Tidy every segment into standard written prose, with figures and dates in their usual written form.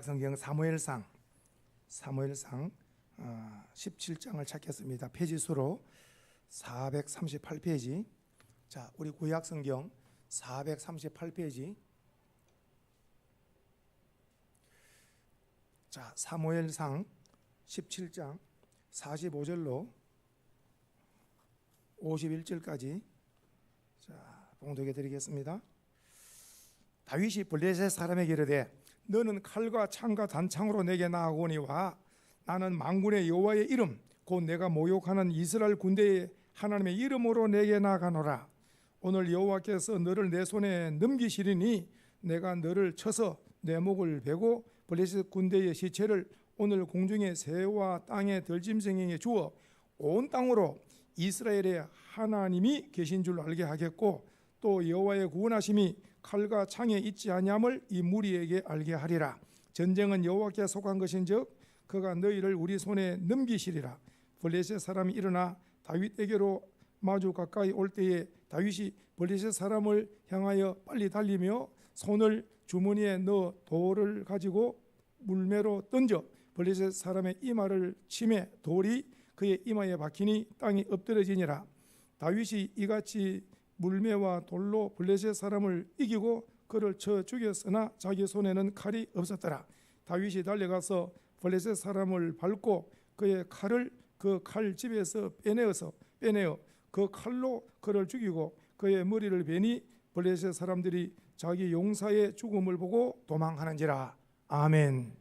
성경 사무엘상 17장을 찾겠습니다. 페이지 수로 438페이지. 자, 우리 구약 성경 438페이지. 자, 사무엘상 17장 45절로 51절까지 자, 봉독해 드리겠습니다. 다윗이 블레셋 사람에게 이르되 너는 칼과 창과 단창으로 내게 나아오니와 나는 만군의 여호와의 이름 곧 내가 모욕하는 이스라엘 군대의 하나님의 이름으로 내게 나아가노라. 오늘 여호와께서 너를 내 손에 넘기시리니 내가 너를 쳐서 내 목을 베고 블레셋 군대의 시체를 오늘 공중의 새와 땅의 들짐승에게 주어 온 땅으로 이스라엘의 하나님이 계신 줄 알게 하겠고 또 여호와의 구원하심이 칼과 창에 있지 아니함을 이 무리에게 알게 하리라. 전쟁은 여호와께 속한 것인즉 그가 너희를 우리 손에 넘기시리라. 블레셋 사람이 일어나 다윗에게로 마주 가까이 올 때에 다윗이 블레셋 사람을 향하여 빨리 달리며 손을 주머니에 넣어 돌을 가지고 물매로 던져 블레셋 사람의 이마를 치매 돌이 그의 이마에 박히니 땅이 엎드러지니라. 다윗이 이같이 물매와 돌로 블레셋 사람을 이기고 그를 쳐 죽였으나 자기 손에는 칼이 없었더라. 다윗이 달려가서 블레셋 사람을 밟고 그의 칼을 그 칼집에서 빼내어 그 칼로 그를 죽이고 그의 머리를 베니 블레셋 사람들이 자기 용사의 죽음을 보고 도망하는지라. 아멘.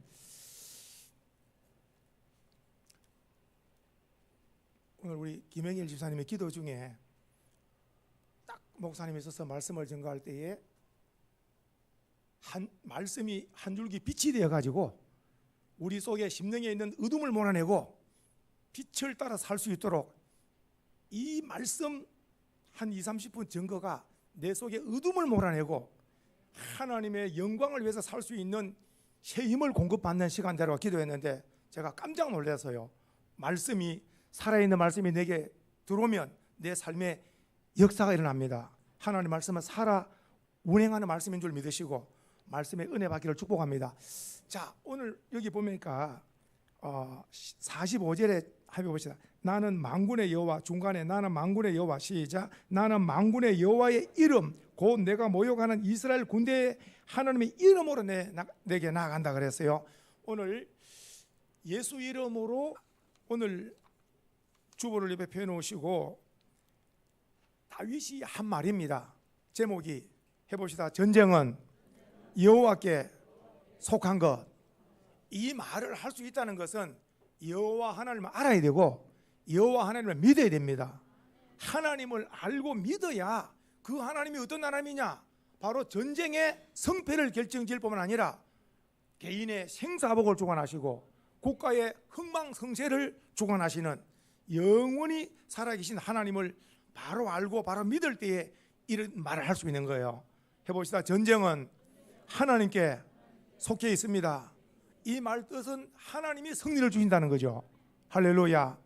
오늘 우리 김영일 집사님의 기도 중에 딱 목사님이 있어서 말씀을 전가할 때에 말씀이 한 줄기 빛이 되어가지고 우리 속에 심령에 있는 어둠을 몰아내고 빛을 따라 살 수 있도록 이 말씀 한 20-30분 전거가 내 속에 어둠을 몰아내고 하나님의 영광을 위해서 살 수 있는 새 힘을 공급받는 시간대로 기도했는데 제가 깜짝 놀라서요. 말씀이 살아있는 말씀이 내게 들어오면 내 삶에 역사가 일어납니다. 하나님 말씀은 살아 운행하는 말씀인 줄 믿으시고 말씀의 은혜 받기를 축복합니다. 자, 오늘 여기 보니까 45절에 한번 봅시다. 나는 만군의 여호와, 중간에 나는 만군의 여호와, 시작. 나는 만군의 여호와의 이름 곧 내가 모욕하는 이스라엘 군대의 하나님의 이름으로 내게 나아간다 그랬어요. 오늘 예수 이름으로 오늘 주보를 옆에 펴놓으시고 다윗이 한 말입니다. 제목이 해봅시다. 전쟁은 여호와께 속한 것. 이 말을 할 수 있다는 것은 여호와 하나님을 알아야 되고 여호와 하나님을 믿어야 됩니다. 하나님을 알고 믿어야 그 하나님이 어떤 하나님이냐, 바로 전쟁의 성패를 결정지을 뿐만 아니라 개인의 생사복을 주관하시고 국가의 흥망성쇠를 주관하시는 영원히 살아계신 하나님을 바로 알고 바로 믿을 때에 이런 말을 할 수 있는 거예요. 해봅시다. 전쟁은 하나님께 속해 있습니다. 이 말 뜻은 하나님이 승리를 주신다는 거죠. 할렐루야.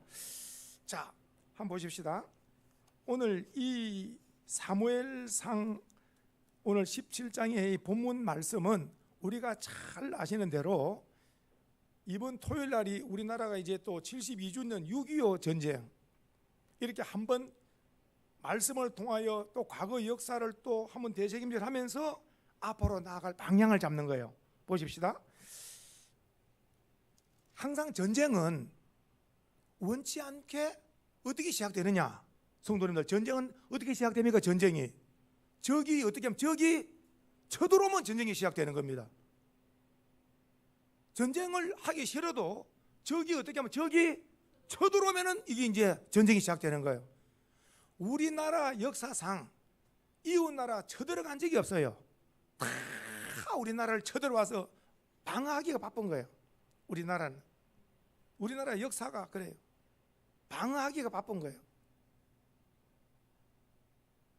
자, 한번 보십시다. 오늘 이 사무엘상 오늘 17장의 본문 말씀은 우리가 잘 아시는 대로 이번 토요일 날이 우리나라가 이제 또 72주년 6.25 전쟁 이렇게 한번 말씀을 통하여 또 과거 역사를 또 한번 되새김질하면서 앞으로 나아갈 방향을 잡는 거예요. 보십시다. 항상 전쟁은 원치 않게 어떻게 시작되느냐? 성도님들, 전쟁은 어떻게 시작됩니까? 전쟁이 적이 어떻게 하면 적이 쳐들어오면 전쟁이 시작되는 겁니다. 전쟁을 하기 싫어도 적이 어떻게 하면 적이 쳐들어오면은 이게 이제 전쟁이 시작되는 거예요. 우리나라 역사상 이웃나라 쳐들어간 적이 없어요. 다 우리나라를 쳐들어와서 방어하기가 바쁜 거예요. 우리나라 역사가 그래요. 방어하기가 바쁜 거예요.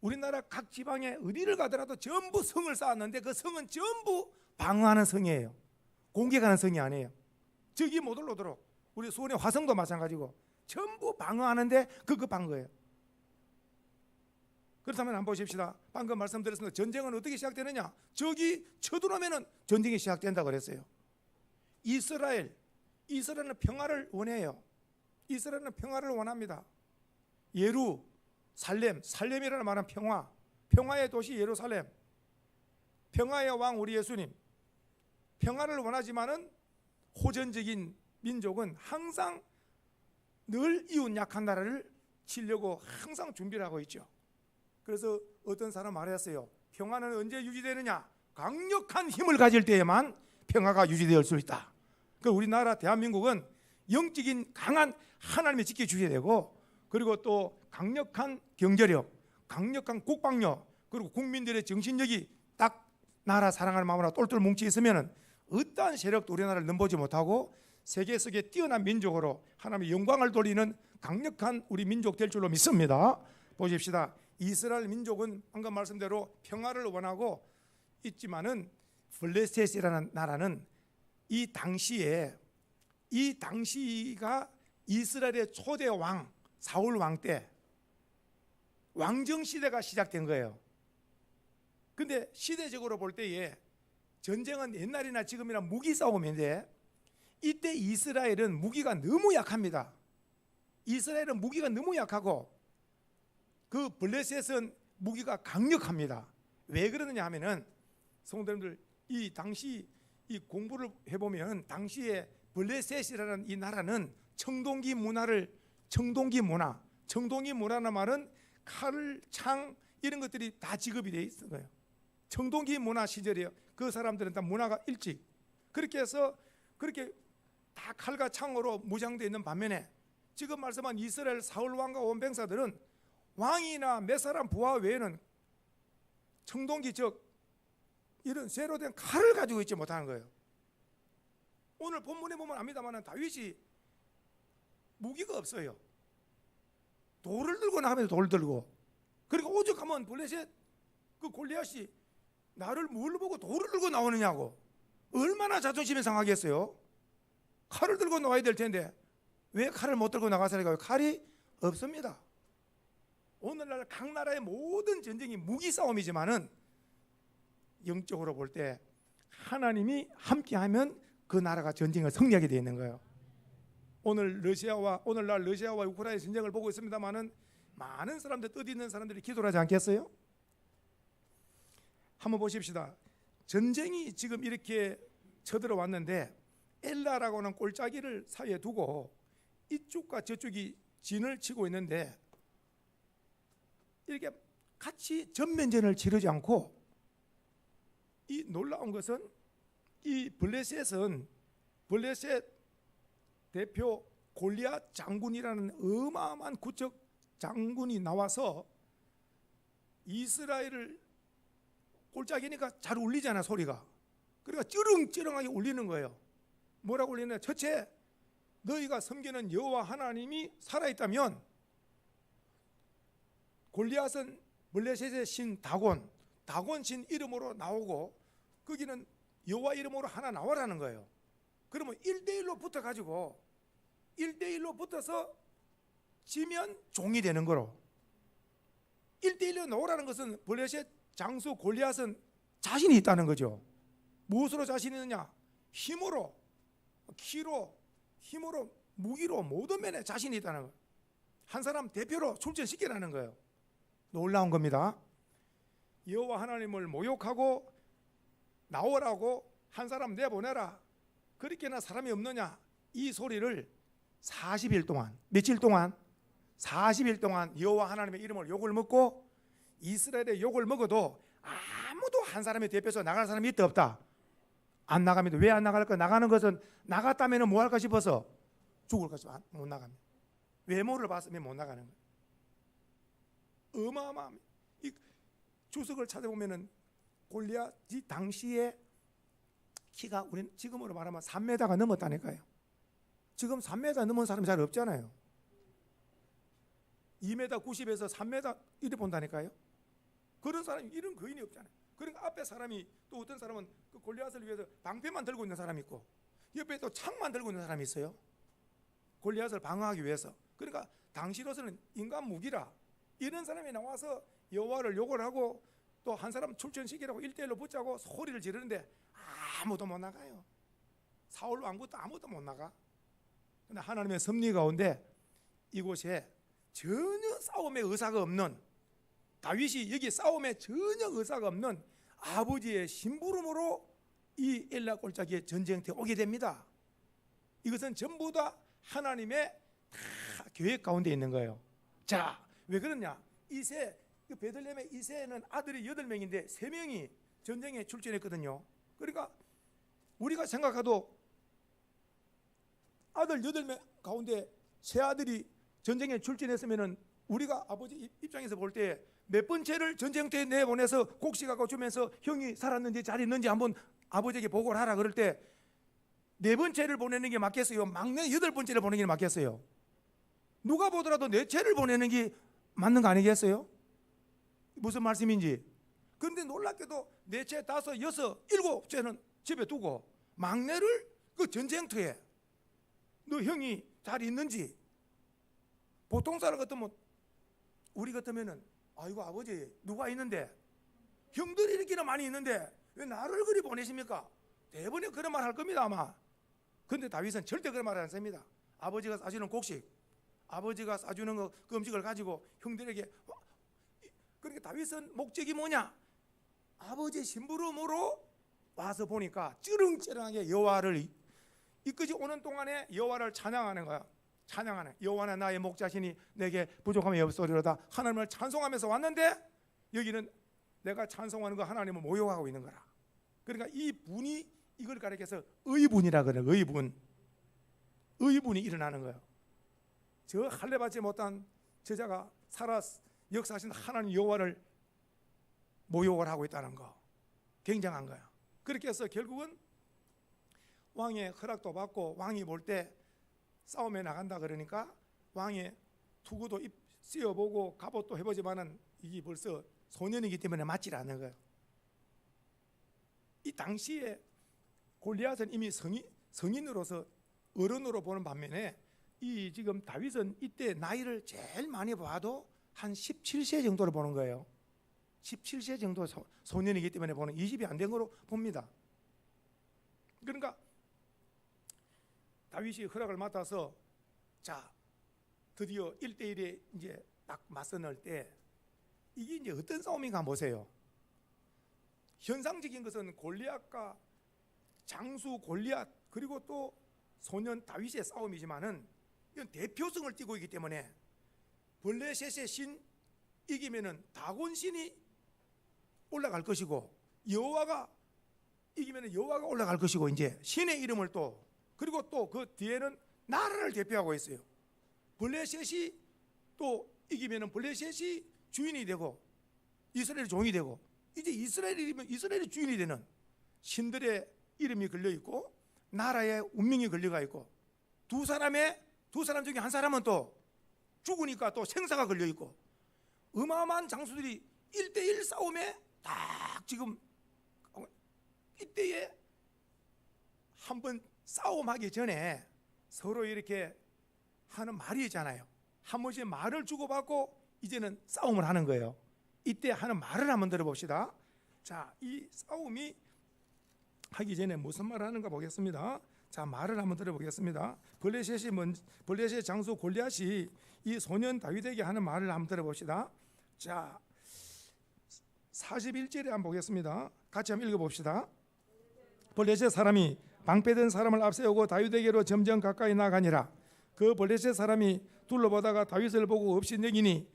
우리나라 각 지방에 어디를 가더라도 전부 성을 쌓았는데 그 성은 전부 방어하는 성이에요. 공격하는 성이 아니에요. 적이 못 올라오도록. 우리 수원의 화성도 마찬가지고 전부 방어하는데 급급한 거예요. 그렇다면 한번 보십시다. 방금 말씀드렸습니다. 전쟁은 어떻게 시작되느냐? 적이 쳐들어오면 전쟁이 시작된다고 그랬어요. 이스라엘은 평화를 원해요. 이스라엘은 평화를 원합니다. 살렘이라는 말은 평화의 도시 예루살렘, 평화의 왕 우리 예수님. 평화를 원하지만은 호전적인 민족은 항상 늘 이웃 약한 나라를 치려고 항상 준비를 하고 있죠. 그래서 어떤 사람 말했어요. 평화는 언제 유지되느냐? 강력한 힘을 가질 때에만 평화가 유지될 수 있다. 그 우리나라 대한민국은 영적인 강한 하나님이 지켜주셔야 되고, 그리고 또 강력한 경제력, 강력한 국방력, 그리고 국민들의 정신력이 딱 나라 사랑하는 마음으로 똘똘 뭉쳐 있으면 어떠한 세력도 우리나라를 넘보지 못하고 세계 속에 뛰어난 민족으로 하나님의 영광을 돌리는 강력한 우리 민족 될 줄로 믿습니다. 보십시다. 이스라엘 민족은 방금 말씀대로 평화를 원하고 있지만은 블레셋이라는 나라는 이 당시가 이스라엘의 초대 왕 사울 왕 때 왕정 시대가 시작된 거예요. 근데 시대적으로 볼 때에 전쟁은 옛날이나 지금이나 무기 싸움인데, 이때 이스라엘은 무기가 너무 약합니다. 이스라엘은 무기가 너무 약하고 그 블레셋은 무기가 강력합니다. 왜 그러느냐 하면은, 성도님들 이 당시 이 공부를 해보면 당시에 블레셋이라는 이 나라는 청동기 문화라는 말은 칼, 창 이런 것들이 다 지급이 되어 있는 거예요. 청동기 문화 시절이에요. 그 사람들은 다 문화가 일찍 그렇게 해서 그렇게 다 칼과 창으로 무장되어 있는 반면에, 지금 말씀한 이스라엘 사울 왕과 원병사들은 왕이나 몇 사람 부하 외에는 청동기 즉 이런 쇠로 된 칼을 가지고 있지 못하는 거예요. 오늘 본문에 보면 압니다만 다윗이 무기가 없어요. 돌을 들고 나가면 돌을 들고, 그러니까 오죽하면 블레셋 그 골리앗이 나를 뭘 보고 돌을 들고 나오느냐고 얼마나 자존심이 상하겠어요. 칼을 들고 나와야 될 텐데 왜 칼을 못 들고 나가서니까요? 칼이 없습니다. 오늘날 각 나라의 모든 전쟁이 무기 싸움이지만은 영적으로 볼 때 하나님이 함께하면 그 나라가 전쟁을 승리하게 되어 있는 거예요. 오늘날 러시아와 우크라이나 전쟁을 보고 있습니다만은 많은 사람들, 뜻 있는 사람들이 기도를 하지 않겠어요? 한번 보십시다. 전쟁이 지금 이렇게 쳐들어왔는데 엘라라고 하는 골짜기를 사이에 두고 이쪽과 저쪽이 진을 치고 있는데, 이렇게 같이 전면전을 치르지 않고, 이 놀라운 것은 이 블레셋 대표 골리앗 장군이라는 어마어마한 구적 장군이 나와서 이스라엘을, 골짜기니까 잘 울리잖아 소리가. 그러니까 찌릉찌릉하게 울리는 거예요. 뭐라고 울리냐? 첫째, 너희가 섬기는 여호와 하나님이 살아있다면 골리앗은 블레셋의 신 다곤 신 이름으로 나오고 거기는 여호와 이름으로 하나 나오라는 거예요. 그러면 1대1로 붙어가지고 1대1로 붙어서 지면 종이 되는 거로. 1대1로 나오라는 것은 블레셋 장수 골리앗은 자신이 있다는 거죠. 무엇으로 자신이 있느냐? 힘으로, 키로, 무기로 모든 면에 자신이 있다는 거예요. 한 사람 대표로 출전시키라는 거예요. 놀라운 겁니다. 여호와 하나님을 모욕하고 나오라고 한 사람 내보내라, 그렇게나 사람이 없느냐? 이 소리를 40일 동안, 며칠 동안? 40일 동안 여호와 하나님의 이름을 욕을 먹고, 이스라엘의 욕을 먹어도 아무도 한 사람의 대표에서 나갈 사람이 있다 없다? 안 나갑니다. 왜 안 나갈까? 나가는 것은 나갔다면 뭐 할까 싶어서 죽을까 싶어서 못 나갑니다. 외모를 봤으면 못 나가는 거예요. 어마어마합니다. 이 주석을 찾아보면은 골리앗이 당시에 키가 우리는 지금으로 말하면 3m가 넘었다니까요. 지금 3m 넘은 사람이 잘 없잖아요. 2m 90에서 3m 이래 본다니까요. 그런 사람이, 이런 거인이 없잖아요. 그러니까 앞에 사람이, 또 어떤 사람은 그 골리앗을 위해서 방패만 들고 있는 사람이 있고 옆에 또 창만 들고 있는 사람이 있어요. 골리앗을 방어하기 위해서. 그러니까 당시로서는 인간 무기라. 이런 사람이 나와서 여호와를 욕을 하고 또 한 사람 출전시키라고 1대1로 붙자고 소리를 지르는데 아무도 못 나가요. 사울 왕부터 아무도 못 나가. 근데 하나님의 섭리 가운데 이곳에 전혀 싸움의 의사가 없는, 다윗이 여기 싸움에 전혀 의사가 없는 아버지의 심부름으로 이 엘라 골짜기에 전쟁터에 오게 됩니다. 이것은 전부 다 하나님의 다 계획 가운데 있는 거예요. 자, 왜 그러냐? 이세, 베들레헴의 이세는 아들이 8명인데 3명이 전쟁에 출전했거든요. 그러니까 우리가 생각해도 아들 8명 가운데 세 아들이 전쟁에 출전했으면은 우리가 아버지 입장에서 볼 때 몇 번째를 전쟁터에 내보내서 곡식하고 주면서 형이 살았는지 잘 있는지 한번 아버지에게 보고를 하라 그럴 때 4번째를 보내는 게 맞겠어요? 막내 8번째를 보내는 게 맞겠어요? 누가 보더라도 4채를 보내는 게 맞는 거 아니겠어요? 무슨 말씀인지. 그런데 놀랍게도 4채, 5, 6, 7채는 집에 두고 막내를 그 전쟁터에 너 형이 잘 있는지. 보통 사람 같으면, 우리 같으면은 아이고 아버지 누가 있는데, 형들이 이렇게나 많이 있는데 왜 나를 그리 보내십니까? 대부분 그런 말 할 겁니다 아마. 그런데 다윗은 절대 그런 말을 안 씁니다. 아버지가 싸주는 곡식, 아버지가 싸주는 그 음식을 가지고 형들에게. 그러니까 다윗은 목적이 뭐냐? 아버지의 심부름으로 와서 보니까 찌릉찌릉하게 여호와를 이끄지 오는 동안에 여호와를 찬양하는 거야. 찬양하는, 여호와는 나의 목자시니 내게 부족함이 없으리로다. 하나님을 찬송하면서 왔는데 여기는 내가 찬송하는 거 하나님을 모욕하고 있는 거라. 그러니까 이 분이 이걸 가리켜서 의분이라 그래요. 의분이 일어나는 거예요. 저 할례받지 못한 저자가 살아 역사하신 하나님 여호와를 모욕을 하고 있다는 거, 굉장한 거야. 그렇게 해서 결국은 왕의 허락도 받고 왕이 볼 때 싸움에 나간다 그러니까 왕의 투구도 씌워보고 갑옷도 해보지만은 이게 벌써 소년이기 때문에 맞질 않는 거예요. 이 당시에 골리앗은 이미 성인으로서 어른으로 보는 반면에 이 지금 다윗은 이때 나이를 제일 많이 봐도 한 17세 정도로 보는 거예요. 17세 정도 소년이기 때문에 보는, 20이 안 된 거로 봅니다. 그러니까 다윗이 허락을 맡아서 자 드디어 1대1에 이제 딱 맞서는 때 이게 이제 어떤 싸움인가 보세요. 현상적인 것은 골리앗과 장수 골리앗 그리고 또 소년 다윗의 싸움이지만은 이건 대표성을 띠고 있기 때문에 블레셋의 신 이기면은 다곤 신이 올라갈 것이고, 여호와가 이기면은 여호와가 올라갈 것이고, 이제 신의 이름을 또, 그리고 또 그 뒤에는 나라를 대표하고 있어요. 블레셋이 또 이기면은 블레셋이 주인이 되고 이스라엘이 종이 되고, 이제 이스라엘이면 이스라엘이 주인이 되는 신들의 이름이 걸려 있고 나라의 운명이 걸려가 있고, 두 사람 중에 한 사람은 또 죽으니까 또 생사가 걸려 있고, 어마어마한 장수들이 1대1 싸움에 딱 지금 이때에 한번 싸움하기 전에 서로 이렇게 하는 말이 있잖아요. 한 번씩 말을 주고받고 이제는 싸움을 하는 거예요. 이때 하는 말을 한번 들어봅시다. 자, 이 싸움이 하기 전에 무슨 말을 하는가 보겠습니다. 자, 말을 한번 들어보겠습니다. 블레셋 장수 골리앗이 이 소년 다윗에게 하는 말을 한번 들어봅시다. 자, 41절에 한번 보겠습니다. 같이 한번 읽어봅시다. 블레셋 사람이 방패든 사람을 앞세우고 다윗에게로 점점 가까이 나가니라. 그 블레셋 사람이 둘러보다가 다윗을 보고 없이 여기니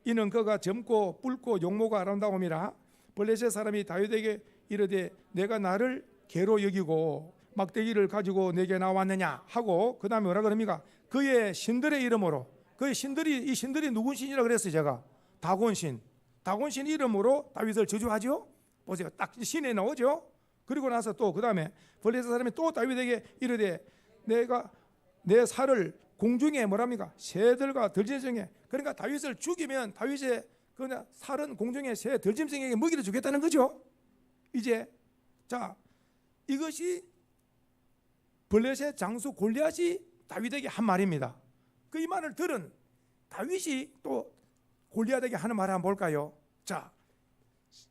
이는 그가 젊고 붉고 용모가 아름다움이라. 블레셋 사람이 다윗에게 이르되 내가 나를 개로 여기고 막대기를 가지고 내게 나왔느냐 하고, 그 다음에 뭐라 그럽니까? 그의 신들의 이름으로, 그의 신들이, 이 신들이 누군 신이라 그랬어요. 제가 다곤신 이름으로 다윗을 저주하죠. 보세요, 딱 신에 나오죠. 그리고 나서 또 그 다음에 블레셋 사람이 또 다윗에게 이르되 내가 내 살을 공중에 뭐랍니까? 새들과 들짐승에, 그러니까 다윗을 죽이면 다윗의 그냥 살은 공중에 새 들짐승에게 먹이를 주겠다는 거죠. 이제 자, 이것이 블레셋 장수 골리앗이 다윗에게 한 말입니다. 그 이 말을 들은 다윗이 또 골리앗에게 하는 말을 한번 볼까요? 자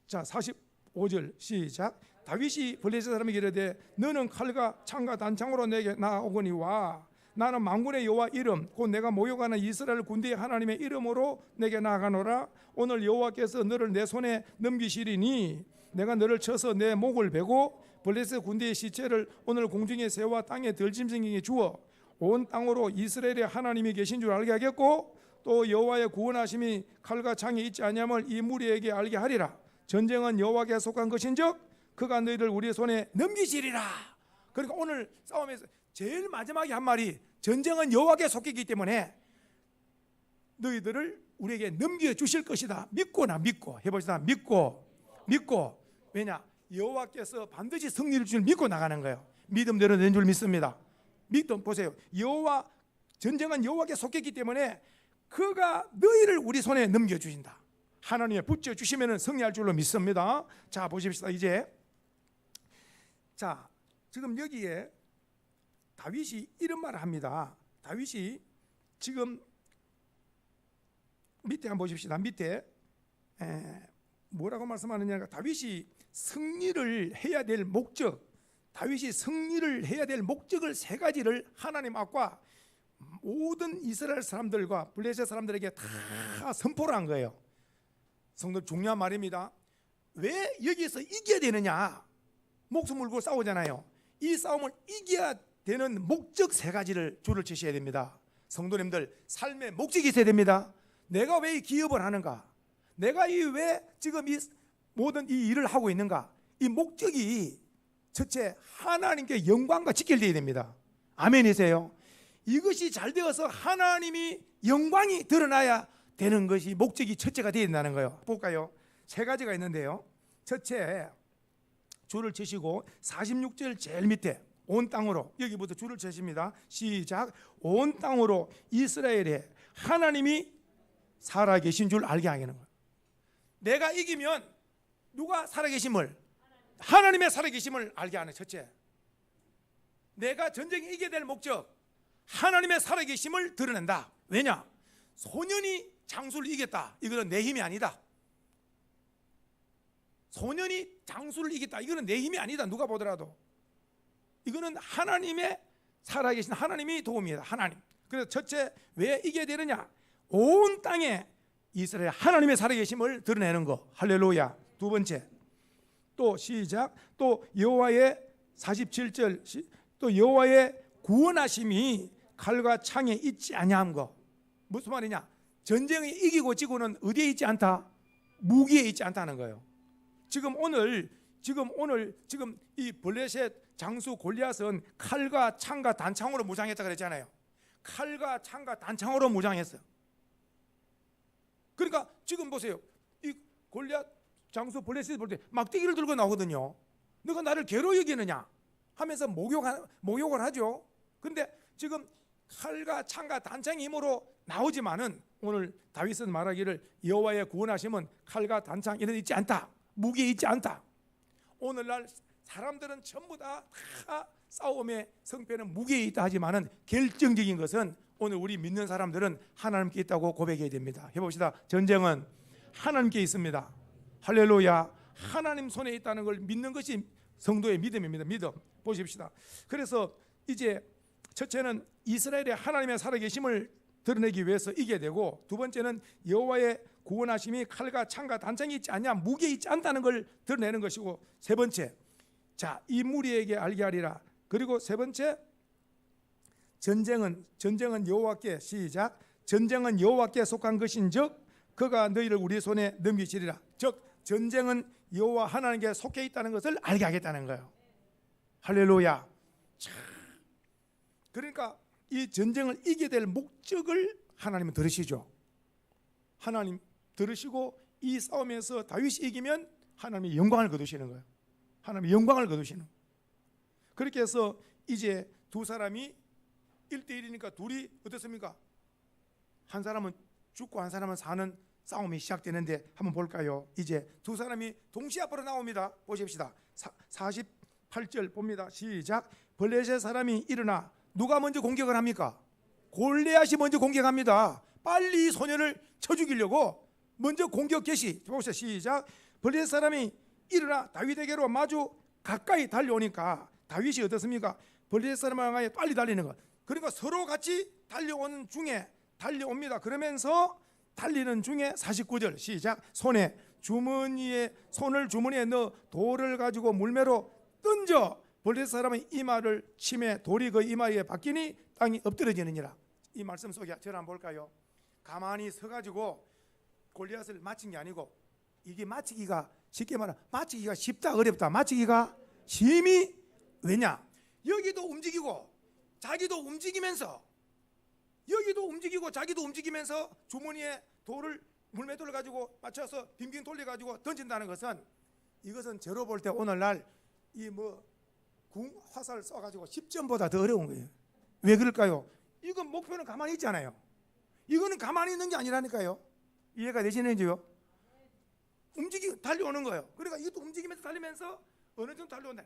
45절 시작. 다윗이 블레셋 사람에게 이르되 너는 칼과 창과 단창으로 내게 나아오거니와 나는 만군의 여호와 이름 곧 내가 모욕하는 이스라엘 군대의 하나님의 이름으로 내게 나아가노라. 오늘 여호와께서 너를 내 손에 넘기시리니 내가 너를 쳐서 내 목을 베고 블레셋 군대의 시체를 오늘 공중의 새와 땅의 들짐승에게 주어 온 땅으로 이스라엘의 하나님이 계신 줄 알게 하겠고 또 여호와의 구원하심이 칼과 창에 있지 아니함을 이 무리에게 알게 하리라. 전쟁은 여호와께 속한 것인즉 그가 너희를 우리의 손에 넘기시리라. 그러니까 오늘 싸움에서 제일 마지막에 한 말이 전쟁은 여호와께 속했기 때문에 너희들을 우리에게 넘겨주실 것이다. 믿고나 믿고 해봅시다. 믿고 왜냐? 여호와께서 반드시 승리를 줄 믿고 나가는 거예요. 믿음대로 된 줄 믿습니다. 믿음 보세요. 여호와 전쟁은 여호와께 속했기 때문에 그가 너희를 우리 손에 넘겨주신다. 하나님의 붙여주시면 승리할 줄로 믿습니다. 자 보십시다. 이제 자 지금 여기에 다윗이 이런 말을 합니다. 다윗이 지금 밑에 한번 보십시다. 밑에 뭐라고 말씀하느냐? 다윗이 승리를 해야 될 목적, 다윗이 승리를 해야 될 목적을 세 가지를 하나님 앞과 모든 이스라엘 사람들과 블레셋 사람들에게 다 선포를 한 거예요. 성도 중요한 말입니다. 왜 여기서 이겨야 되느냐? 목숨 걸고 싸우잖아요. 이 싸움을 이겨야 되는 목적 세 가지를 줄을 치셔야 됩니다. 성도님들 삶의 목적이 있어야 됩니다. 내가 왜 이 기업을 하는가? 내가 왜 지금 이 모든 이 일을 하고 있는가? 이 목적이 첫째 하나님께 영광과 직결되어야 됩니다. 아멘이세요? 이것이 잘 되어서 하나님이 영광이 드러나야 되는 것이 목적이 첫째가 되어야 된다는 거예요. 볼까요? 세 가지가 있는데요. 첫째 줄을 치시고 46절 제일 밑에 온 땅으로 여기부터 줄을 치십니다. 시작. 온 땅으로 이스라엘에 하나님이 살아계신 줄 알게 하는 거예요. 내가 이기면 누가 살아계심을? 하나님의 살아계심을 알게 하는 첫째. 내가 전쟁에 이겨야 될 목적 하나님의 살아계심을 드러낸다. 왜냐? 소년이 장수를 이겼다. 이거는 내 힘이 아니다. 소년이 장수를 이겼다. 이거는 내 힘이 아니다. 누가 보더라도 이거는 하나님의 살아계신 하나님이 도움이다. 하나님. 그래서 첫째 왜 이겨야 되느냐? 온 땅에 이스라엘 하나님의 살아계심을 드러내는 거. 할렐루야. 두 번째 또 시작. 또 여호와의 47절 또 여호와의 구원하심이 칼과 창에 있지 아니함 거. 무슨 말이냐? 전쟁에 이기고 지고는 어디에 있지 않다? 무기에 있지 않다는 거예요. 지금 이 블레셋 장수 골리앗은 칼과 창과 단창으로 무장했다 그랬잖아요. 칼과 창과 단창으로 무장했어요. 그러니까 지금 보세요. 이 골리앗 장수 블레셋 볼 때 막대기를 들고 나오거든요. 너가 나를 개로 여기느냐 하면서 목욕을 하죠. 근데 지금 칼과 창과 단창의 힘으로 나오지만은 오늘 다윗은 말하기를 여호와의 구원하심은 칼과 단창 이런 데 있지 않다. 무기에 있지 않다. 오늘날 사람들은 전부 다 싸움의 성패는 무기에 있다 하지만은 결정적인 것은 오늘 우리 믿는 사람들은 하나님께 있다고 고백해야 됩니다. 해봅시다. 전쟁은 하나님께 있습니다. 할렐루야. 하나님 손에 있다는 걸 믿는 것이 성도의 믿음입니다. 믿음. 보십시다. 그래서 이제 첫째는 이스라엘의 하나님의 살아계심을 드러내기 위해서 이겨야 되고, 두 번째는 여호와의 구원하심이 칼과 창과 단창이 있지 않냐, 무게에 있지 않다는 걸 드러내는 것이고, 세 번째, 자, 이 무리에게 알게 하리라. 그리고 세 번째, 전쟁은 여호와께, 시작, 전쟁은 여호와께 속한 것인즉 그가 너희를 우리 손에 넘기시리라. 즉 전쟁은 여호와 하나님께 속해 있다는 것을 알게 하겠다는 거예요. 할렐루야. 자, 그러니까 이 전쟁을 이기게 될 목적을 하나님은 들으시죠. 하나님 들으시고 이 싸움에서 다윗이 이기면 하나님이 영광을 거두시는 거예요. 하나님이 영광을 거두시는 거예요. 그렇게 해서 이제 두 사람이 1대1이니까 둘이 어떻습니까? 한 사람은 죽고 한 사람은 사는 싸움이 시작되는데 한번 볼까요? 이제 두 사람이 동시에 앞으로 나옵니다. 보십시다. 48절 봅니다. 시작. 블레셋 사람이 일어나 누가 먼저 공격을 합니까? 골리앗이 먼저 공격합니다. 빨리 이 소년을 쳐 죽이려고 먼저 공격 개시. 보십시오. 시작. 블레셋 사람이 일어나 다윗에게로 마주 가까이 달려오니까 다윗이 어떻습니까? 블레셋 사람을 향하여 빨리 달리는 것. 그러니까 서로 같이 달려오는 중에 달려옵니다. 그러면서 달리는 중에 49절 시작. 손을 주머니에 넣어 돌을 가지고 물매로 던져 블레셋 사람의 이마를 치매 돌이 그 이마에 박히니 땅이 엎드러지느니라. 이 말씀 속에 저를 한번 볼까요? 가만히 서가지고 골리앗을 맞힌 게 아니고, 이게 맞히기가 쉽게 말하면 맞히기가 쉽다 어렵다. 맞히기가 심히, 왜냐? 여기도 움직이고 자기도 움직이면서, 여기도 움직이고 자기도 움직이면서 주머니에 돌을 물매돌을 가지고 맞춰서 빙빙 돌려가지고 던진다는 것은, 이것은 저로 볼 때 오늘날 이 궁 화살 쏴가지고 10점보다 더 어려운 거예요. 왜 그럴까요? 이건 목표는 가만히 있잖아요. 이거는 가만히 있는 게 아니라니까요. 이해가 되시는지요? 달려오는 거예요. 그러니까 이것도 움직이면서 달리면서 어느 정도 달려온다.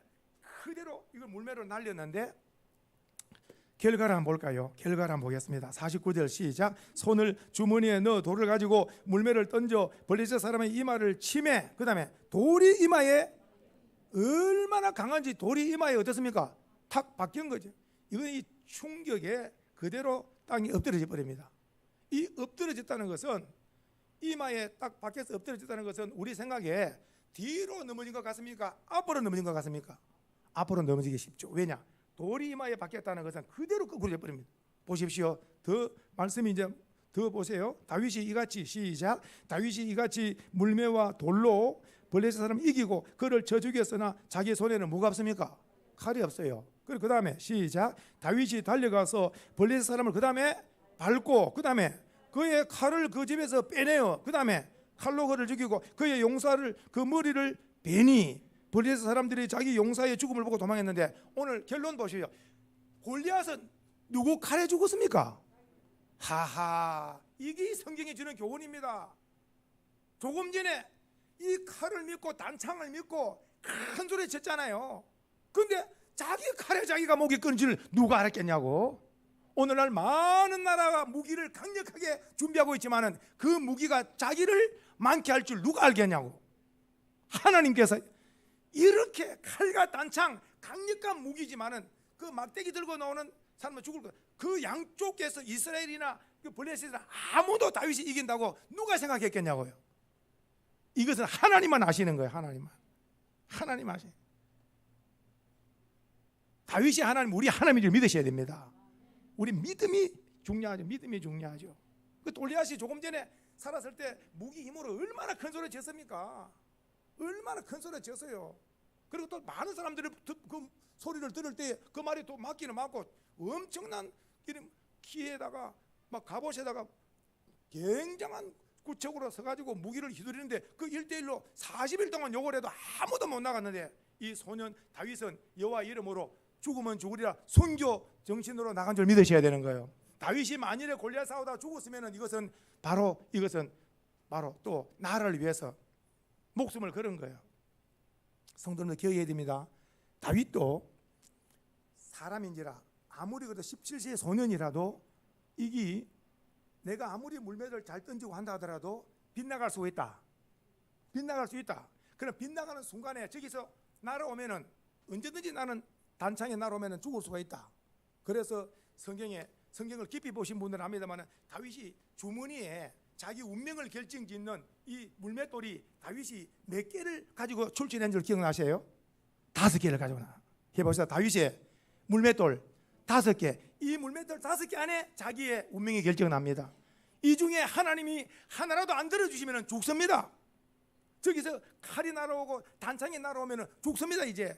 그대로 이걸 물매로 날렸는데 결과를 한번 볼까요? 결과를 한번 보겠습니다. 49절 시작. 손을 주머니에 넣어 돌을 가지고 물매를 던져 블레셋 사람의 이마를 치매, 그 다음에 돌이 이마에, 얼마나 강한지 돌이 이마에 어떻습니까? 탁 박힌 거죠. 이건 이 충격에 그대로 땅이 엎드러져 버립니다. 이 엎드러졌다는 것은, 이마에 딱 박혀서 엎드러졌다는 것은 우리 생각에 뒤로 넘어진 것 같습니까? 앞으로 넘어진 것 같습니까? 앞으로 넘어지기 쉽죠. 왜냐? 돌이 이마에 박혔다는 것은 그대로 거꾸로 버립니다. 보십시오. 더 말씀이 이제 더 보세요. 다윗이 이같이 시작. 다윗이 이같이 물매와 돌로 블레셋 사람 이기고 그를 쳐 죽였으나 자기 손에는 뭐가 없습니까? 칼이 없어요. 그 다음에 시작. 다윗이 달려가서 블레셋 사람을 그 다음에 밟고, 그 다음에 그의 칼을 그 집에서 빼내어, 그 다음에 칼로 그를 죽이고 그의 용사를, 그 머리를 베니. 블레셋 사람들이 자기 용사의 죽음을 보고 도망했는데, 오늘 결론 보시오. 골리앗은 누구 칼에 죽었습니까? 하하, 이게 성경이 주는 교훈입니다. 조금 전에 이 칼을 믿고 단창을 믿고 큰 소리 쳤잖아요. 근데 자기 칼에 자기가 목이 끊은 줄 누가 알았겠냐고. 오늘날 많은 나라가 무기를 강력하게 준비하고 있지만은 그 무기가 자기를 많게 할 줄 누가 알겠냐고. 하나님께서 이렇게 칼과 단창 강력한 무기지만은 그 막대기 들고 나오는 사람은 죽을 거야. 그 양쪽에서 이스라엘이나 그 블레셋이나 아무도 다윗이 이긴다고 누가 생각했겠냐고요. 이것은 하나님만 아시는 거예요. 하나님 아시는. 다윗이 하나님, 우리 하나님인 줄 믿으셔야 됩니다. 우리 믿음이 중요하죠. 그 골리앗이 조금 전에 살았을 때 무기 힘으로 얼마나 큰 소리 쳤습니까? 얼마나 큰 소리 쳤어요. 그리고 또 많은 사람들이 그 소리를 들을 때 그 말이 또 맞기는 맞고, 엄청난 키에다가 막 갑옷에다가 굉장한 구척으로 서가지고 무기를 휘두르는데, 그 1대1로 40일 동안 욕을 해도 아무도 못 나갔는데, 이 소년 다윗은 여호와 이름으로 죽으면 죽으리라 순교 정신으로 나간 줄 믿으셔야 되는 거예요. 다윗이 만일에 골리앗 싸우다 죽었으면 이것은 바로 또 나라를 위해서 목숨을 걸은 거예요. 성도님들 기억해야 됩니다. 다윗도 사람인지라 아무리 그래도 17세의 소년이라도 이게 내가 아무리 물매를 잘 던지고 한다 하더라도 빗나갈 수 있다. 그럼 빗나가는 순간에 저기서 날아오면은 언제든지 나는 단창에 날아오면은 죽을 수가 있다. 그래서 성경을 깊이 보신 분들은 압니다만, 다윗이 주머니에 자기 운명을 결정짓는 이 물맷돌이 다윗이 몇 개를 가지고 출전한 줄 기억나세요? 5개를 가지고 해봅시다. 다윗의 물맷돌 5개. 이 물맷돌 5개 안에 자기의 운명이 결정납니다. 이 중에 하나님이 하나라도 안 들어주시면 죽습니다. 저기서 칼이 날아오고 단창이 날아오면 죽습니다. 이제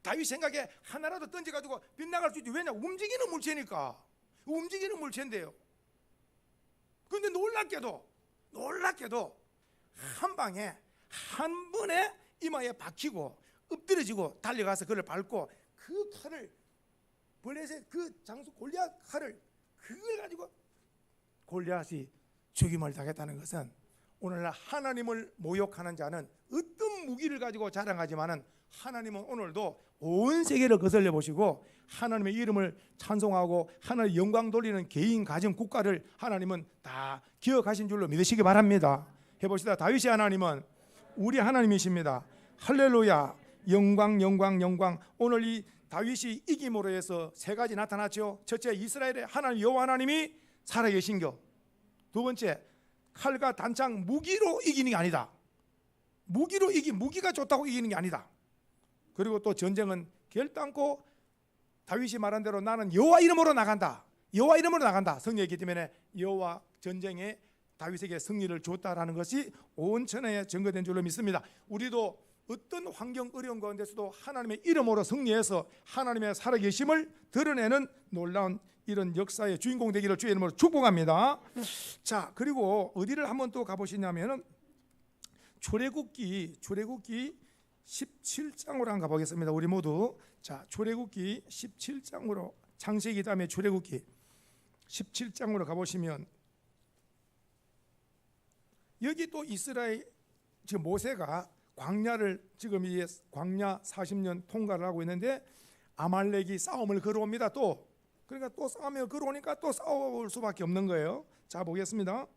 다윗 생각에 하나라도 던져가지고 빗나갈 수 있지. 왜냐? 움직이는 물체니까. 움직이는 물체인데요. 근데 놀랍게도 한 방에 한 번에 이마에 박히고 엎드려지고 달려가서 그를 밟고 그 칼을, 블레셋 그 장수 골리앗 칼을, 그걸 가지고 골리앗이 죽임을 당했다는 것은, 오늘날 하나님을 모욕하는 자는 어떤 무기를 가지고 자랑하지만은 하나님은 오늘도 온 세계를 거슬려 보시고 하나님의 이름을 찬송하고 하나님의 영광 돌리는 개인, 가정, 국가를 하나님은 다 기억하신 줄로 믿으시기 바랍니다. 해봅시다. 다윗의 하나님은 우리 하나님이십니다. 할렐루야. 영광, 영광, 영광. 오늘 이 다윗이 이김으로 해서 세 가지 나타났죠. 첫째, 이스라엘의 하나님 여호와 하나님이 살아계신겨. 두 번째, 칼과 단창 무기로 이기는 게 아니다. 무기가 좋다고 이기는 게 아니다. 그리고 또 전쟁은 결단코 다윗이 말한 대로 나는 여호와 이름으로 나간다. 여호와 이름으로 나간다. 승리했기 때문에 여호와 전쟁에 다윗에게 승리를 줬다라는 것이 온 천하에 증거된 줄로 믿습니다. 우리도 어떤 환경 어려운 가운데서도 하나님의 이름으로 승리해서 하나님의 살아계심을 드러내는 놀라운 이런 역사의 주인공 되기를 주의 이름으로 축복합니다. 자, 그리고 어디를 한번 또 가보시냐면은 출애굽기 17장으로 한번 가보겠습니다. 우리 모두 자, 출애굽기 17장으로 창세기 다음에 출애굽기 17장으로 가보시면 여기 또 이스라엘 지금 모세가 광야를 지금 이 광야 40년 통과를 하고 있는데 아말렉이 싸움을 걸어옵니다. 또 그러니까 또 싸움을 걸어오니까 또 싸울 수밖에 없는 거예요. 자, 보겠습니다.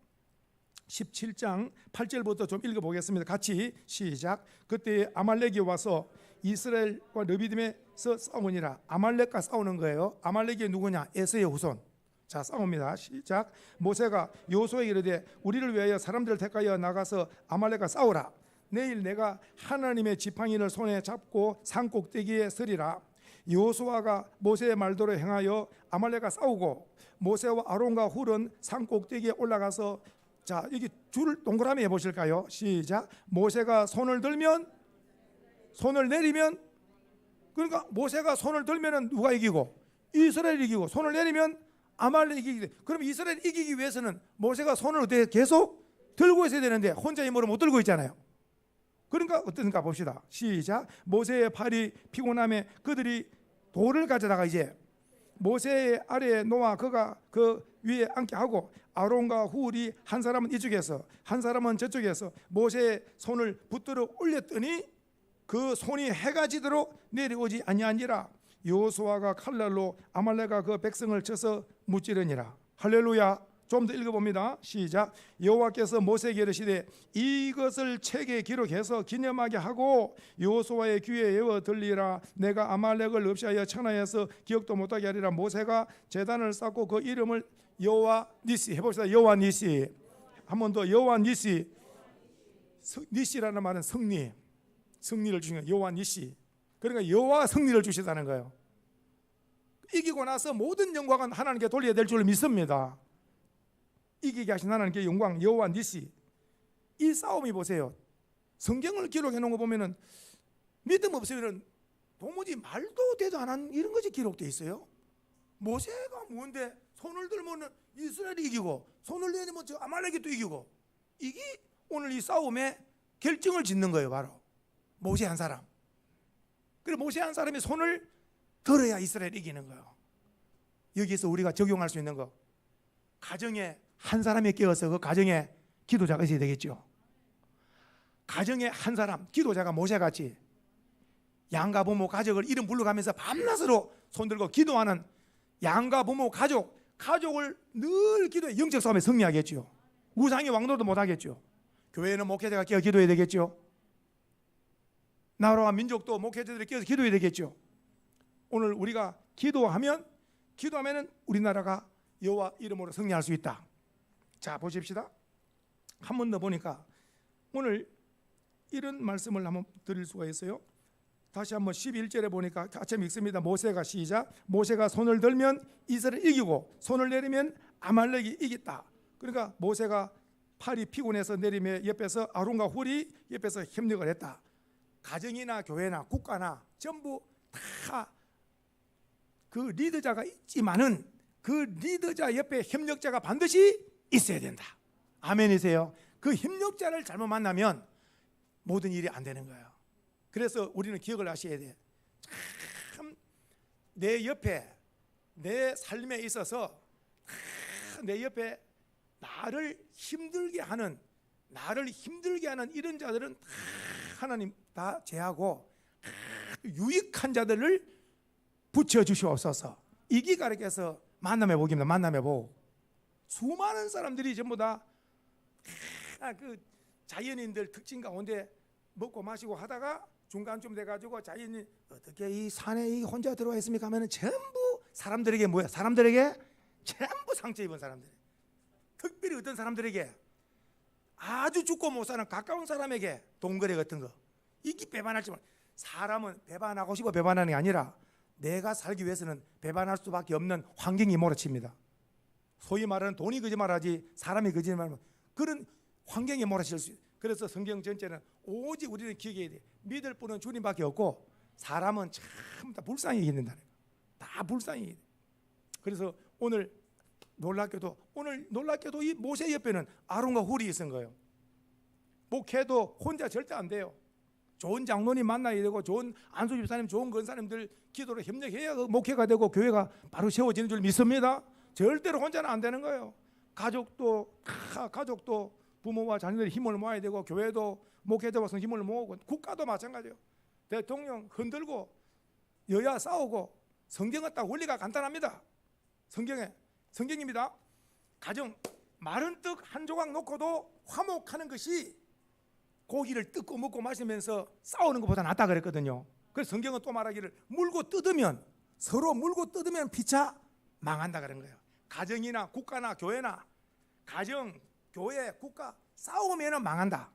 17장 8절부터 좀 읽어보겠습니다. 같이 시작. 그때 아말렉이 와서 이스라엘과 르비딤에서 싸우니라. 아말렉과 싸우는 거예요. 아말렉이 누구냐? 에서의 후손. 자, 싸웁니다. 시작. 모세가 여호수아에게 이르되 우리를 위하여 사람들을 택하여 나가서 아말렉과 싸우라. 내일 내가 하나님의 지팡이를 손에 잡고 산 꼭대기에 서리라. 여호수아가 모세의 말대로 행하여 아말렉과 싸우고 모세와 아론과 훌은 산 꼭대기에 올라가서 자, 여기 줄을 동그라미 해보실까요? 시작. 모세가 손을 들면 손을 내리면 그러니까 모세가 손을 들면 누가 이기고 이스라엘이 이기고 손을 내리면 아말렉이 이기기. 그럼 이스라엘 이기기 위해서는 모세가 손을 어떻게 계속 들고 있어야 되는데 혼자 힘으로 못 들고 있잖아요. 그러니까 어떤가 봅시다. 시작. 모세의 팔이 피곤함에 그들이 돌을 가져다가 이제 모세의 아래에 놓아 그가 그 위에 앉게 하고 아론과 훌이 한 사람은 이쪽에서 한 사람은 저쪽에서 모세의 손을 붙들어 올렸더니 그 손이 해가 지도록 내려오지 아니하니라. 여호수아가 칼날로 아말렉과 그 백성을 쳐서 무찌르니라. 할렐루야. 좀 더 읽어봅니다. 시작. 여호와께서 모세에게 이르시되 이것을 책에 기록해서 기념하게 하고 여호수아의 귀에 외워 들리라. 내가 아말렉을 없이하여 천하에서 기억도 못하게 하리라. 모세가 제단을 쌓고 그 이름을 여호와 니시 해봅시다. 여호와 니시. 한 번 더. 여호와 니시. 니시라는 말은 승리를 주시는 여호와 니시. 그러니까 여호와가 승리를 주시다는 거예요. 이기고 나서 모든 영광은 하나님께 돌려야 될 줄 믿습니다. 이기게 하신 하나님께 영광 여호와 니시. 이 싸움이 보세요. 성경을 기록해 놓은 거 보면은 믿음 없으면 도무지 말도 되도 않은 이런 것이 기록되어 있어요. 모세가 뭔데 손을 들면 이스라엘이 이기고 손을 내리면 저 아말렉이 또 이기고 이게 오늘 이 싸움의 결정을 짓는 거예요. 바로 모세 한 사람. 그리고 모세 한 사람이 손을 들어야 이스라엘이 이기는 거예요. 여기서 우리가 적용할 수 있는 거 가정에 한 사람이 끼어서 그 가정에 기도자가 있어야 되겠죠. 가정에 한 사람 기도자가 모세같이 양가 부모 가족을 이름 불러가면서 밤낮으로 손들고 기도하는 양가 부모 가족을 늘 기도해 영적 싸움에 승리하겠죠. 우상이 왕노도 못하겠죠. 교회는 목회자가 끼어 기도해야 되겠죠. 나라와 민족도 목회자들이 끼어서 기도해야 되겠죠. 오늘 우리가 기도하면은 우리나라가 여호와 이름으로 승리할 수 있다. 자, 보십시다. 한 번 더 보니까 오늘 이런 말씀을 한번 드릴 수가 있어요. 다시 한번 11절에 보니까 같이 읽습니다. 모세가 시작. 모세가 손을 들면 이스라엘 이기고 손을 내리면 아말렉이 이겼다. 그러니까 모세가 팔이 피곤해서 내리며 옆에서 아론과 훌이 옆에서 협력을 했다. 가정이나 교회나 국가나 전부 다 그 리더자가 있지만은 그 리더자 옆에 협력자가 반드시 있어야 된다. 아멘이세요. 그 협력자를 잘못 만나면 모든 일이 안 되는 거예요. 그래서 우리는 기억을 하셔야 돼. 참 내 옆에 내 삶에 있어서 내 옆에 나를 힘들게 하는 이런 자들은 하나님 다 제하고 유익한 자들을 붙여주시옵소서. 이기 가르쳐서 만남해 보기입니다. 만남해 보고 수많은 사람들이 전부 다 그 자연인들 특징 가운데 먹고 마시고 하다가 중간쯤 돼가지고 자기는 어떻게 이 산에 이 혼자 들어와 있습니까 하면은 전부 사람들에게 뭐야? 사람들에게 전부 상처 입은 사람들. 특별히 어떤 사람들에게 아주 죽고 못 사는 가까운 사람에게 동거래 같은 거 이게 배반할지 몰라. 사람은 배반하고 싶어 배반하는 게 아니라 내가 살기 위해서는 배반할 수밖에 없는 환경이 몰아칩니다. 소위 말하는 돈이 거짓말하지 사람이 거짓말하면 그런 환경이 몰아칠 수 있어요. 그래서 성경 전체는 오직 우리는 기억해야 돼. 믿을 분은 주님밖에 없고 사람은 참 다 불쌍히 있는다는 거예요. 다 불쌍히. 그래서 오늘 놀랍게도 이 모세 옆에는 아론과 훌이 있은 거예요. 목회도 혼자 절대 안 돼요. 좋은 장로님 만나야 되고 좋은 안수 집사님, 좋은 권사님들 기도로 협력해야 목회가 되고 교회가 바로 세워지는 줄 믿습니다. 절대로 혼자는 안 되는 거예요. 가족도 부모와 자녀들이 힘을 모아야 되고 교회도 목회자로서 힘을 모으고 국가도 마찬가지예요. 대통령 흔들고 여야 싸우고 성경은 딱 원리가 간단합니다. 성경입니다. 가정 마른 떡 한 조각 놓고도 화목하는 것이 고기를 뜯고 먹고 마시면서 싸우는 것보다 낫다 그랬거든요. 그래서 성경은 또 말하기를 서로 물고 뜯으면 피차 망한다 그런 거예요. 가정이나 국가나 교회나 가정, 교회, 국가 싸우면 망한다.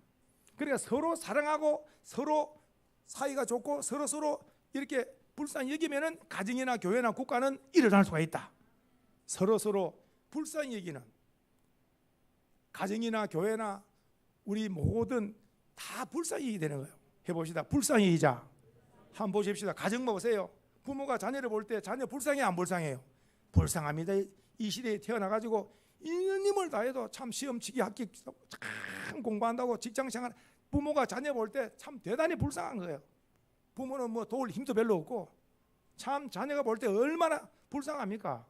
그러니까 서로 사랑하고 서로 사이가 좋고 서로 이렇게 불쌍히 여기면은 가정이나 교회나 국가는 일어날 수가 있다. 서로 불쌍히 여기는 가정이나 교회나 우리 모든 다 불쌍히 여기게 되는 거예요. 해봅시다. 불쌍히 여기자. 한번 보십시다. 가정 보세요. 부모가 자녀를 볼 때 자녀 불쌍해 안 불쌍해요? 불쌍합니다. 이 시대에 태어나가지고 있는 힘을 다해도 참 시험치기 학기 참 공부한다고 직장생활 부모가 자녀 볼 때 참 대단히 불쌍한 거예요. 부모는 뭐 도울 힘도 별로 없고 참 자녀가 볼 때 얼마나 불쌍합니까?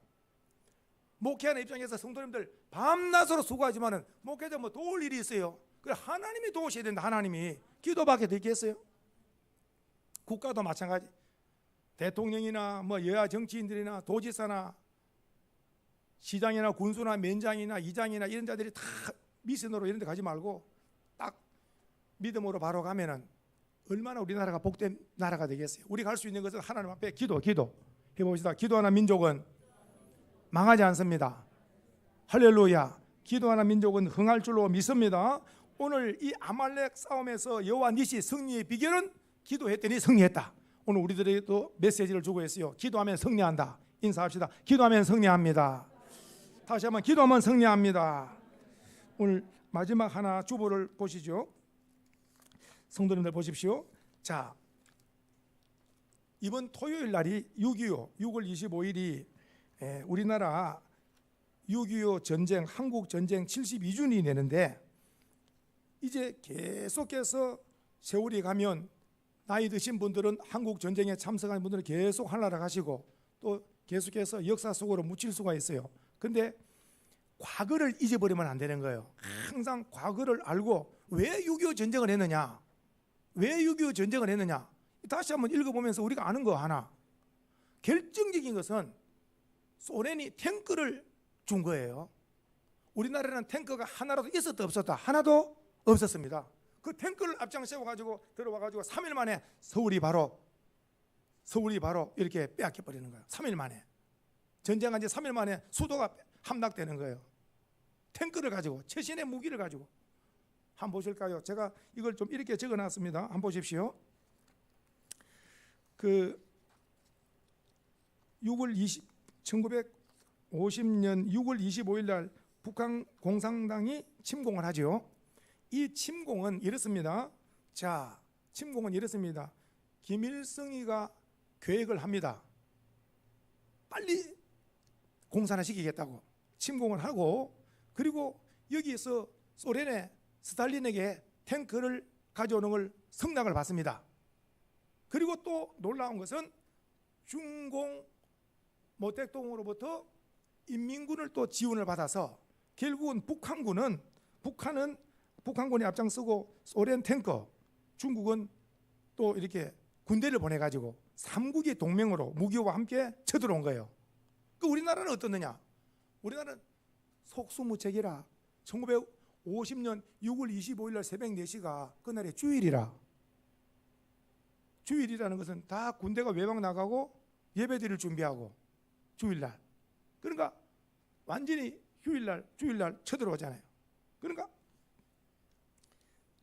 목회하는 입장에서 성도님들 밤낮으로 수고하지만은 목회자 뭐 도울 일이 있어요. 그래 하나님이 도우셔야 된다. 하나님이 기도밖에 더 있겠어요? 국가도 마찬가지. 대통령이나 뭐 여야 정치인들이나 도지사나 시장이나 군수나 면장이나 이장이나 이런 자들이 다 미션으로 이런 데 가지 말고 딱 믿음으로 바로 가면은 얼마나 우리나라가 복된 나라가 되겠어요. 우리가 할 수 있는 것은 하나님 앞에 기도 해봅시다. 기도하는 민족은 망하지 않습니다. 할렐루야. 기도하는 민족은 흥할 줄로 믿습니다. 오늘 이 아말렉 싸움에서 여호와 니시 승리의 비결은 기도했더니 승리했다. 오늘 우리들에게도 메시지를 주고 있어요. 기도하면 승리한다. 인사합시다. 기도하면 승리합니다. 다시 한번 기도하면 승리합니다. 오늘 마지막 하나 주보를 보시죠. 성도님들 보십시오. 자, 이번 토요일 날이 6.25 6월 25일이 우리나라 6.25 전쟁 한국 전쟁 72주년이 되는데 이제 계속해서 세월이 가면 나이 드신 분들은 한국 전쟁에 참석한 분들은 계속 하늘나라 가시고 또 계속해서 역사 속으로 묻힐 수가 있어요. 근데 과거를 잊어버리면 안 되는 거예요. 항상 과거를 알고 왜 6.25 전쟁을 했느냐, 왜 6.25 전쟁을 했느냐 다시 한번 읽어보면서 우리가 아는 거 하나, 결정적인 것은 소련이 탱크를 준 거예요. 우리나라는 탱크가 하나라도 있었다 없었다? 하나도 없었습니다. 그 탱크를 앞장 세워가지고 들어와가지고 3일 만에 서울이 바로 이렇게 빼앗겨 버리는 거예요. 3일 만에 전쟁한 지 3일 만에 수도가 함락되는 거예요. 탱크를 가지고 최신의 무기를 가지고. 한번 보실까요? 제가 이걸 좀 이렇게 적어놨습니다. 한번 보십시오. 그 1950년 6월 25일 날 북한 공산당이 침공을 하죠. 이 침공은 이렇습니다. 자, 침공은 이렇습니다. 김일성이가 계획을 합니다. 빨리 공산화 시키겠다고 침공을 하고, 그리고 여기에서 소련의 스탈린에게 탱크를 가져오는 걸 성낙을 받습니다. 그리고 또 놀라운 것은 중공 모택동으로부터 인민군을 또 지원을 받아서 결국은 북한군이 앞장서고 소련 탱커, 중국은 또 이렇게 군대를 보내가지고 삼국의 동맹으로 무기와 함께 쳐들어온 거예요. 그 우리나라는 어떻느냐? 우리나라는 속수무책이라 1950년 6월 25일 날 새벽 4시가 그날의 주일이라 주일이라는 것은 다 군대가 외박 나가고 예배드릴 준비하고 주일날, 그러니까 완전히 주일날 쳐들어오잖아요. 그러니까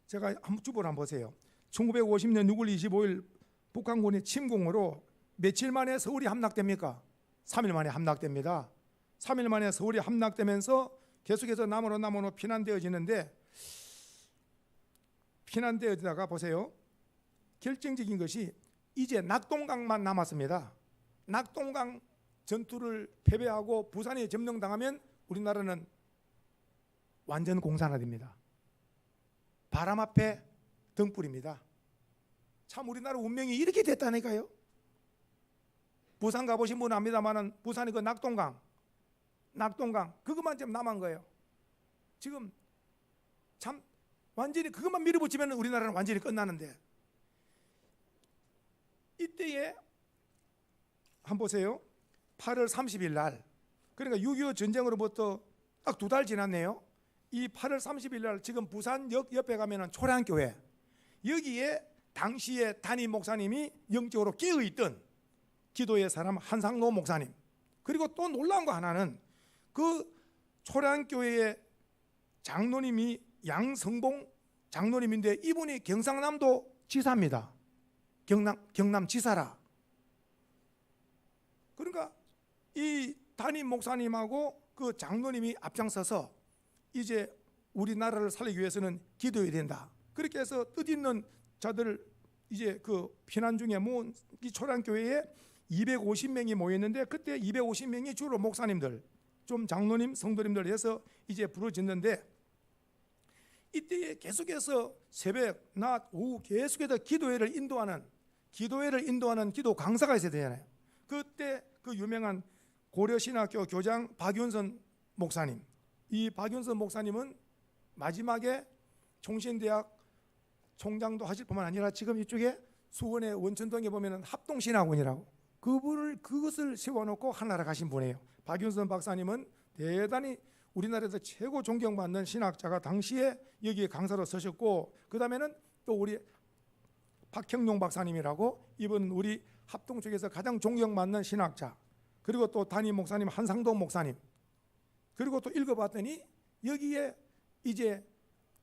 제가 한번 주보를 한번 보세요. 1950년 6월 25일 북한군의 침공으로 며칠 만에 서울이 함락됩니까? 3일 만에 함락됩니다. 3일 만에 서울이 함락되면서 계속해서 남으로 피난되어지는데, 피난되어지다가 보세요. 결정적인 것이 이제 낙동강만 남았습니다. 낙동강 전투를 패배하고 부산에 점령당하면 우리나라는 완전 공산화됩니다. 바람 앞에 등불입니다. 참 우리나라 운명이 이렇게 됐다니까요. 부산 가보신 분은 압니다만은 부산의 그 낙동강 그것만 좀 남은 거예요. 지금 참 완전히 그것만 밀어붙이면 우리나라는 완전히 끝나는데, 이때에 한번 보세요. 8월 30일 날, 그러니까 6.25 전쟁으로부터 딱 2달 지났네요. 이 8월 30일 날 지금 부산역 옆에 가면은 초량교회, 여기에 당시에 담임 목사님이 영적으로 깨어있던 기도의 사람 한상노 목사님, 그리고 또 놀라운 거 하나는 그 초량교회의 장로님이 양성봉 장로님인데 이분이 경상남도 지사입니다. 경남 지사라. 그러니까 이 담임 목사님하고 그 장로님이 앞장서서 이제 우리나라를 살리기 위해서는 기도해야 된다. 그렇게 해서 뜻있는 자들 이제 그 피난 중에 모은 이 초량교회에 250명이 모였는데, 그때 250명이 주로 목사님들, 좀 장로님, 성도님들 해서 이제 부르짖는데, 이때에 계속해서 새벽, 낮, 오후 계속해서 기도회를 인도하는 기도 강사가 있어야 되잖아요. 그때 그 유명한 고려신학교 교장 박윤선 목사님, 이 박윤선 목사님은 마지막에 총신대학 총장도 하실 뿐만 아니라 지금 이쪽에 수원의 원천동에 보면은 합동신학원이라고 그것을 세워놓고 하나라 가신 분이에요. 박윤선 박사님은 대단히 우리나라에서 최고 존경받는 신학자가 당시에 여기에 강사로 서셨고, 그 다음에는 또 우리 박형룡 박사님이라고, 이분은 우리 합동 쪽에서 가장 존경받는 신학자, 그리고 또 담임 목사님 한상동 목사님, 그리고 또 읽어봤더니 여기에 이제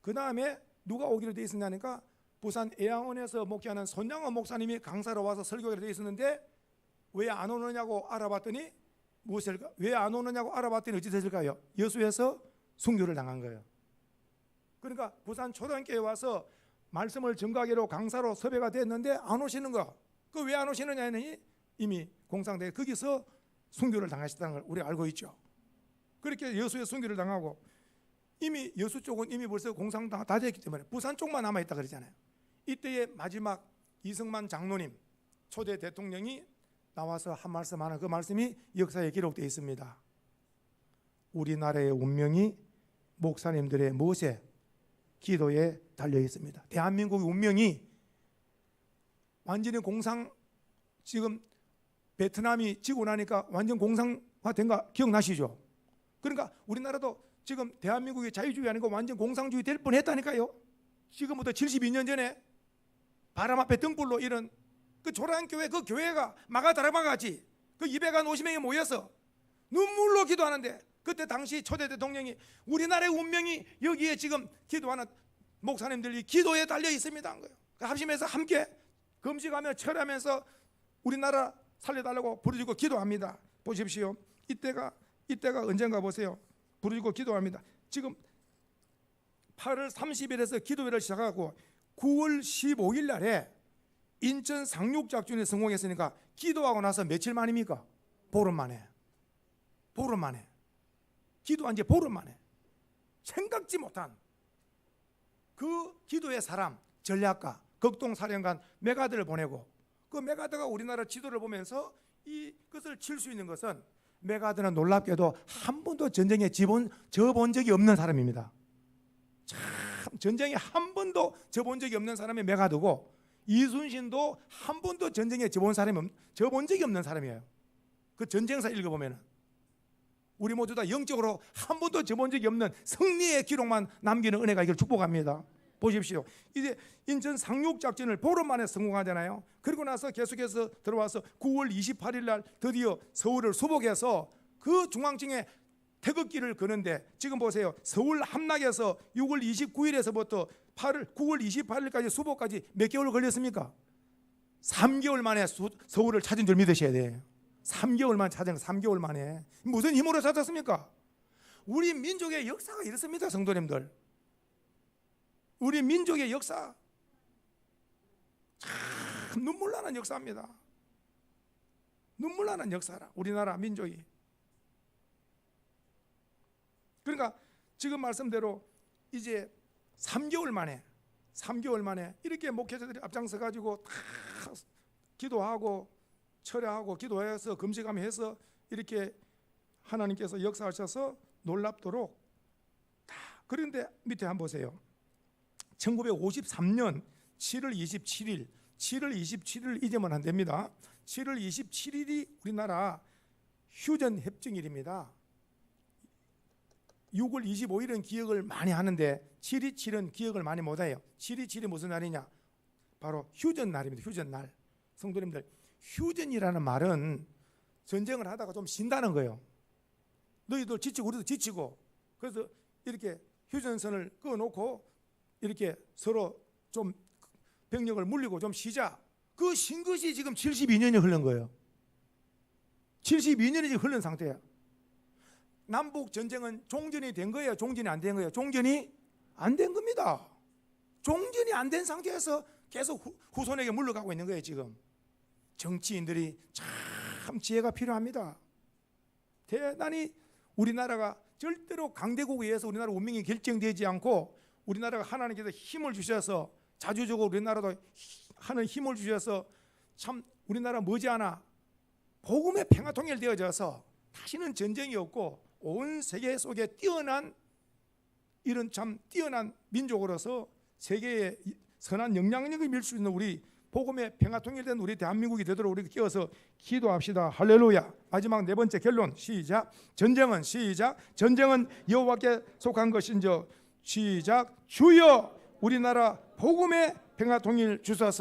그 다음에 누가 오기로 되어 있었냐니까 부산 애양원에서 목회하는 손양원 목사님이 강사로 와서 설교를 되어 있었는데, 왜 안 오느냐고 알아봤더니 왜 안 오느냐고 알아봤더니 어찌 됐을까요? 여수에서 순교를 당한 거예요. 그러니까 부산 초등교회에 와서 말씀을 전가하기로 강사로 섭외가 됐는데 안 오시는 거. 그 왜 안 오시느냐 했더니 이미 공상대에 거기서 순교를 당하셨다는 걸 우리가 알고 있죠. 그렇게 여수에 순교를 당하고, 이미 여수 쪽은 이미 벌써 공상 다 됐기 때문에 부산 쪽만 남아있다 그러잖아요. 이때의 마지막 이승만 장로님 초대 대통령이 나와서 한 말씀 하는 그 말씀이 역사에 기록되어 있습니다. 우리나라의 운명이 목사님들의 무엇에? 기도에 달려 있습니다. 대한민국의 운명이 완전히 지금 베트남이 지고 나니까 완전 공산화된 거 기억나시죠? 그러니까 우리나라도 지금 대한민국이 자유주의 아니고 완전 공산주의 될 뻔했다니까요. 지금부터 72년 전에 바람 앞에 등불로 이런 그 초량교회, 그 교회가 마가다락마같이 그 250명이 모여서 눈물로 기도하는데, 그때 당시 초대 대통령이 우리나라의 운명이 여기에 지금 기도하는 목사님들이 기도에 달려 있습니다 한 거예요. 합심해서 함께 금식하며 철하면서 우리나라 살려달라고 부르짖고 기도합니다. 보십시오. 이때가 언젠가 보세요. 부르짖고 기도합니다. 지금 8월 30일에서 기도회를 시작하고 9월 15일 날에 인천 상륙작전에 성공했으니까 기도하고 나서 며칠 만입니까? 보름 만에. 기도한 지 보름 만에. 생각지 못한 그 기도의 사람, 전략가, 극동사령관 메가드를 보내고, 그 메가드가 우리나라 지도를 보면서 이것을 칠 수 있는 것은, 메가드는 놀랍게도 한 번도 전쟁에 져본 적이 없는 사람입니다. 참 전쟁에 한 번도 져본 적이 없는 사람이 메가드고, 이순신도 한 번도 전쟁에 져본 적이 없는 사람이에요. 그 전쟁사 읽어보면 우리 모두 다 영적으로 한 번도 져본 적이 없는 승리의 기록만 남기는 은혜가 이걸 축복합니다. 보십시오. 이제 인천 상륙작전을 보름 만에 성공하잖아요. 그리고 나서 계속해서 들어와서 9월 28일 날 드디어 서울을 수복해서 그 중앙층에 태극기를 거는데, 지금 보세요. 서울 함락에서 6월 29일에서부터 9월 28일까지 수복까지 몇 개월 걸렸습니까? 3개월 만에 서울을 찾은 줄 믿으셔야 돼요. 3개월 만에 찾은 3개월 만에. 무슨 힘으로 찾았습니까? 우리 민족의 역사가 이렇습니다, 성도님들. 우리 민족의 역사 참 눈물나는 역사입니다. 눈물나는 역사라, 우리나라 민족이. 그러니까 지금 말씀대로 이제 3개월 만에 이렇게 목회자들이 앞장서 가지고 다 기도하고 철회하고 기도해서 금식하면서 이렇게 하나님께서 역사하셔서 놀랍도록 다. 그런데 밑에 한번 보세요. 1953년 7월 27일 잊으면 안 됩니다. 7월 27일이 우리나라 휴전 협정일입니다. 6월 25일은 기억을 많이 하는데 7.27은 기억을 많이 못해요. 7.27이 무슨 날이냐? 바로 휴전 날입니다. 휴전 날. 성도님들, 휴전이라는 말은 전쟁을 하다가 좀 쉰다는 거예요. 너희들 지치고 우리도 지치고, 그래서 이렇게 휴전선을 그어놓고 이렇게 서로 좀 병력을 물리고 좀 쉬자. 그 쉰 것이 지금 72년이 흐른 거예요. 72년이 지금 흐른 상태예요. 남북 전쟁은 종전이 된 거예요? 종전이 안 된 거예요? 종전이 안 된 겁니다. 종전이 안 된 상태에서 계속 후손에게 물러가고 있는 거예요. 지금 정치인들이 참 지혜가 필요합니다. 대단히 우리나라가 절대로 강대국에 의해서 우리나라 운명이 결정되지 않고, 우리나라가 하나님께서 힘을 주셔서 자주적으로 우리나라도 하는 힘을 주셔서 참 우리나라 머지않아 복음의 평화 통일되어져서 다시는 전쟁이 없고 온 세계 속에 뛰어난, 이런 참 뛰어난 민족으로서 세계에 선한 영향력을 미칠 수 있는 우리 복음의 평화 통일된 우리 대한민국이 되도록 우리 끼어서 기도합시다. 할렐루야. 마지막 네 번째 결론 시작. 전쟁은 여호와께 속한 것인저 시작. 주여 우리나라 복음의 평화 통일 주소서.